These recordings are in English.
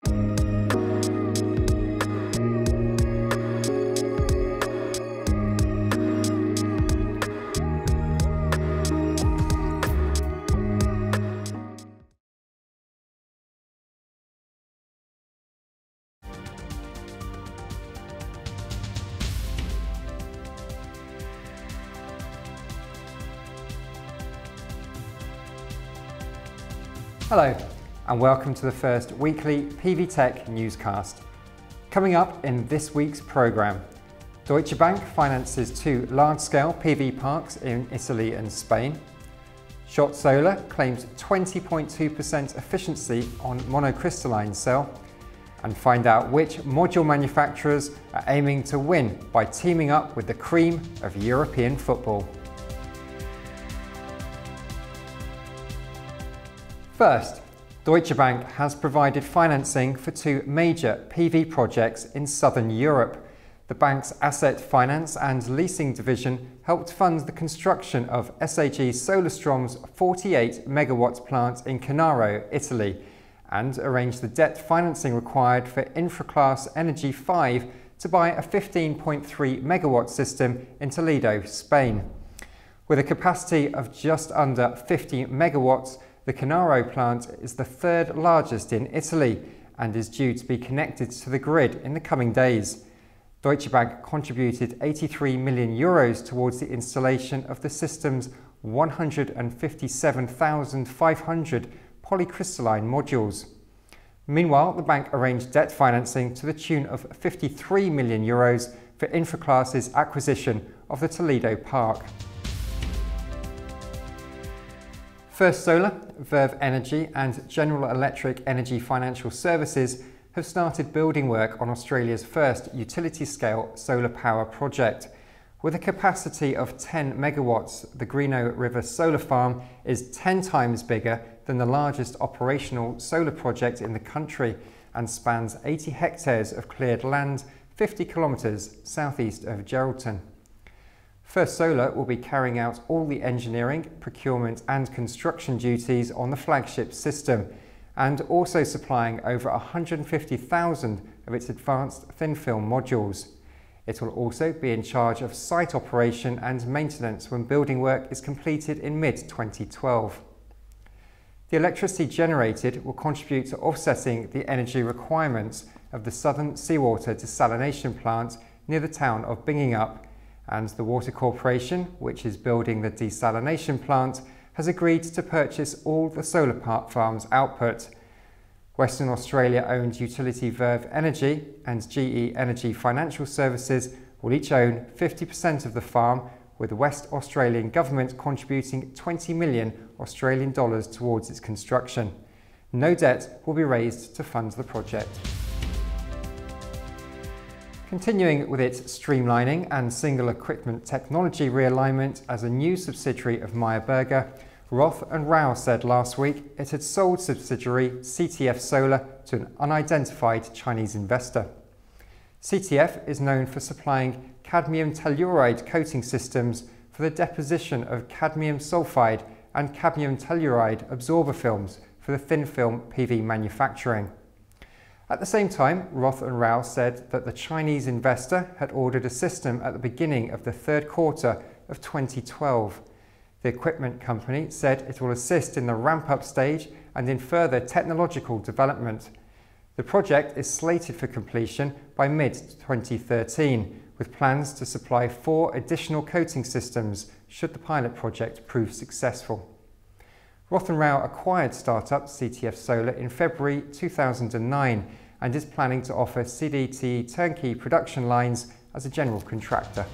Hello, and welcome to the first weekly PV Tech newscast. Coming up in this week's programme, Deutsche Bank finances 2 large-scale PV parks in Italy and Spain. Shotal Solar claims 20.2% efficiency on monocrystalline cell. And find out which module manufacturers are aiming to win by teaming up with the cream of European football. First, Deutsche Bank has provided financing for 2 major PV projects in southern Europe. The bank's asset finance and leasing division helped fund the construction of SAG Solarstrom's 48 megawatt plant in Canaro, Italy, and arranged the debt financing required for Infraclass Energy 5 to buy a 15.3 megawatt system in Toledo, Spain. With a capacity of just under 50 megawatts, the Canaro plant is the 3rd largest in Italy and is due to be connected to the grid in the coming days. Deutsche Bank contributed €83 million towards the installation of the system's 157,500 polycrystalline modules. Meanwhile, the bank arranged debt financing to the tune of €53 million for Infraclass's acquisition of the Toledo park. First Solar, Verve Energy and General Electric Energy Financial Services have started building work on Australia's first utility-scale solar power project. With a capacity of 10 megawatts, the Greenough River Solar Farm is 10 times bigger than the largest operational solar project in the country and spans 80 hectares of cleared land 50 kilometres southeast of Geraldton. First Solar will be carrying out all the engineering, procurement and construction duties on the flagship system and also supplying over 150,000 of its advanced thin film modules. It will also be in charge of site operation and maintenance when building work is completed in mid-2012. The electricity generated will contribute to offsetting the energy requirements of the Southern Seawater Desalination Plant near the town of Bingingup, and the Water Corporation, which is building the desalination plant, has agreed to purchase all the solar farm's output. Western Australia-owned utility Verve Energy and GE Energy Financial Services will each own 50% of the farm, with the West Australian Government contributing $20 million towards its construction. No debt will be raised to fund the project. Continuing with its streamlining and single equipment technology realignment as a new subsidiary of Meyer Burger, RothRao said last week it had sold subsidiary CTF Solar to an unidentified Chinese investor. CTF is known for supplying cadmium telluride coating systems for the deposition of cadmium sulfide and cadmium telluride absorber films for the thin film PV manufacturing. At the same time, RothRao said that the Chinese investor had ordered a system at the beginning of the 3rd quarter of 2012. The equipment company said it will assist in the ramp-up stage and in further technological development. The project is slated for completion by mid-2013, with plans to supply 4 additional coating systems should the pilot project prove successful. RothRao acquired startup CTF Solar in February 2009 and is planning to offer CDT turnkey production lines as a general contractor.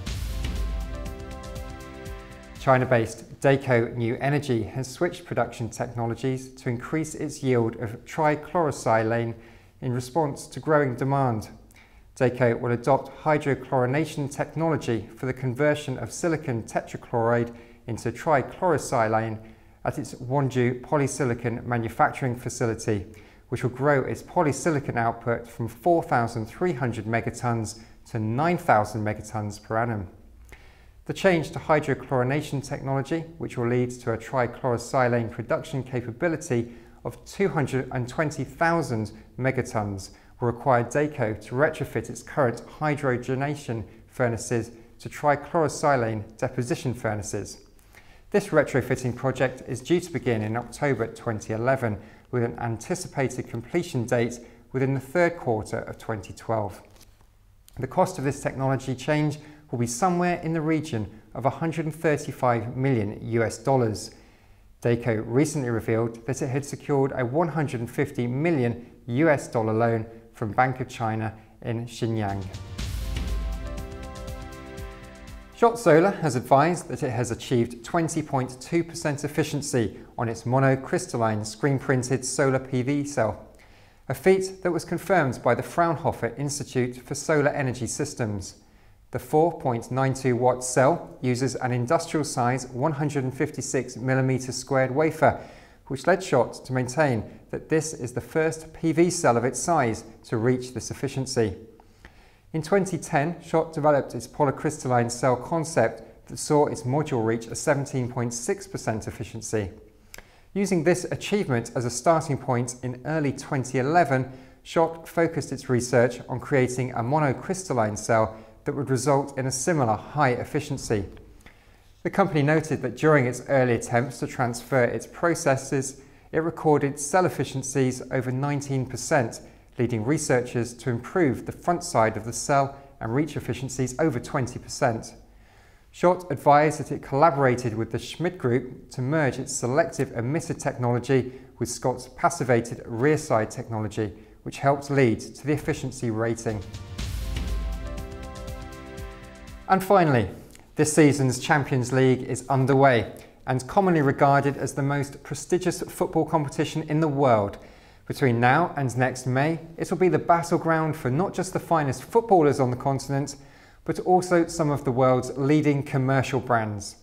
China-based Dayco New Energy has switched production technologies to increase its yield of trichlorosilane in response to growing demand. Dayco will adopt hydrochlorination technology for the conversion of silicon tetrachloride into trichlorosilane at its Wonju polysilicon manufacturing facility, which will grow its polysilicon output from 4,300 megatons to 9,000 megatons per annum. The change to hydrochlorination technology, which will lead to a trichlorosilane production capability of 220,000 megatons will require Dayco to retrofit its current hydrogenation furnaces to trichlorosilane deposition furnaces. This retrofitting project is due to begin in October 2011 with an anticipated completion date within the third quarter of 2012. The cost of this technology change will be somewhere in the region of $135 million US. Dayco recently revealed that it had secured a $150 million US loan from Bank of China in Shenyang. Shotal Solar has advised that it has achieved 20.2% efficiency on its monocrystalline screen-printed solar PV cell, a feat that was confirmed by the Fraunhofer Institute for Solar Energy Systems. The 4.92 watt cell uses an industrial size 156mm squared wafer, which led Shotal to maintain that this is the first PV cell of its size to reach this efficiency. In 2010, Shotal developed its polycrystalline cell concept that saw its module reach a 17.6% efficiency. Using this achievement as a starting point in early 2011, Shotal focused its research on creating a monocrystalline cell that would result in a similar high efficiency. The company noted that during its early attempts to transfer its processes, it recorded cell efficiencies over 19%, leading researchers to improve the front side of the cell and reach efficiencies over 20%. Shotal advised that it collaborated with the Schmidt Group to merge its selective emitter technology with Scott's passivated rear side technology, which helped lead to the efficiency rating. And finally, this season's Champions League is underway and commonly regarded as the most prestigious football competition in the world. Between now and next May, it will be the battleground for not just the finest footballers on the continent, but also some of the world's leading commercial brands.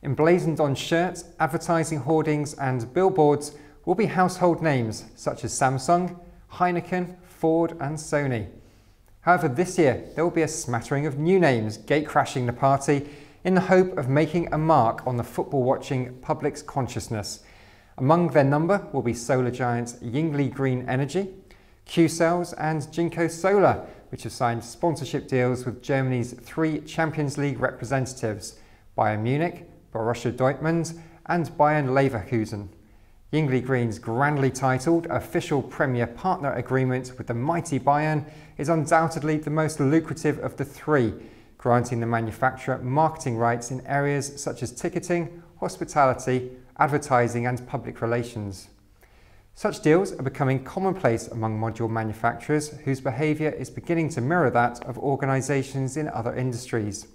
Emblazoned on shirts, advertising hoardings and billboards will be household names such as Samsung, Heineken, Ford and Sony. However, this year there will be a smattering of new names gatecrashing the party in the hope of making a mark on the football-watching public's consciousness. Among their number will be solar giants Yingli Green Energy, Q-Cells and Jinko Solar, which have signed sponsorship deals with Germany's 3 Champions League representatives, Bayern Munich, Borussia Dortmund and Bayern Leverkusen. Yingli Green's grandly titled official Premier Partner Agreement with the mighty Bayern is undoubtedly the most lucrative of the 3, granting the manufacturer marketing rights in areas such as ticketing, hospitality, advertising and public relations. Such deals are becoming commonplace among module manufacturers whose behaviour is beginning to mirror that of organisations in other industries.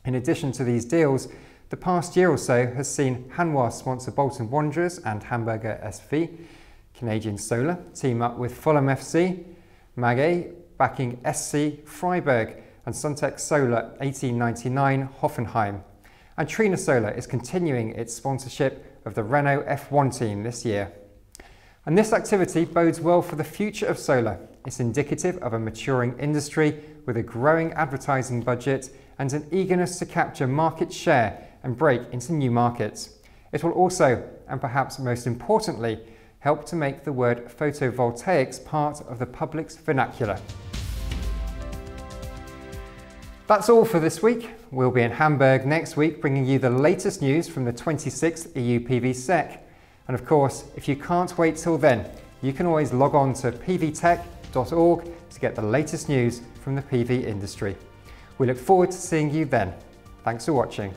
In addition to these deals, the past year or so has seen Hanwha sponsor Bolton Wanderers and Hamburger SV, Canadian Solar team up with Fulham FC, MAG backing SC Freiburg and Suntec Solar 1899 Hoffenheim. And Trina Solar is continuing its sponsorship of the Renault F1 team this year. And this activity bodes well for the future of solar. It's indicative of a maturing industry with a growing advertising budget and an eagerness to capture market share and break into new markets. It will also, and perhaps most importantly, help to make the word photovoltaics part of the public's vernacular. That's all for this week. We'll be in Hamburg next week bringing you the latest news from the 26th EU PV SEC. And of course, if you can't wait till then, you can always log on to pvtech.org to get the latest news from the PV industry. We look forward to seeing you then. Thanks for watching.